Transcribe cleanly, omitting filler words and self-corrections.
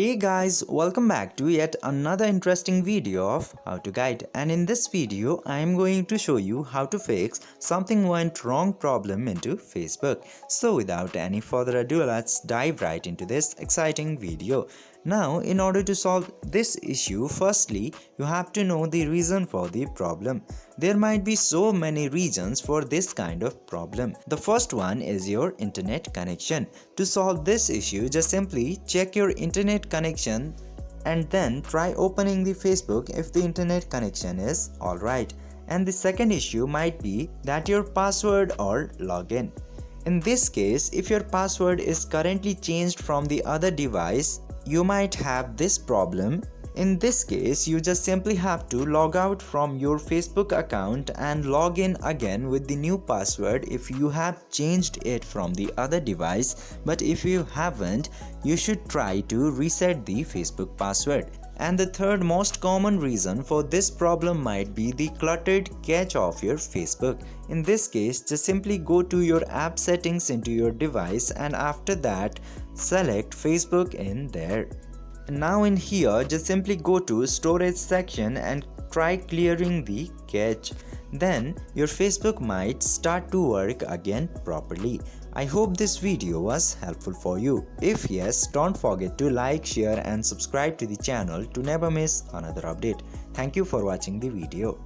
Hey guys, welcome back to yet another interesting video of how to guide, and in this video I am going to show you how to fix something went wrong problem into Facebook. So without any further ado, let's dive right into this exciting video. Now, in order to solve this issue, firstly you have to know the reason for the problem. There might be so many reasons for this kind of problem. The first one is your internet connection. To solve this issue, just simply check your internet connection and then try opening the Facebook if the internet connection is alright. And the second issue might be that your password or login. In this case, if your password is currently changed from the other device, you might have this problem. In this case, you just simply have to log out from your Facebook account and log in again with the new password if you have changed it from the other device, but if you haven't, you should try to reset the Facebook password. And the third most common reason for this problem might be the cluttered cache of your Facebook. In this case, just simply go to your app settings into your device and after that select Facebook in there. Now in here, just simply go to storage section and try clearing the cache. Then your Facebook might start to work again properly. I hope this video was helpful for you. If yes, don't forget to like, share and subscribe to the channel to never miss another update. Thank you for watching the video.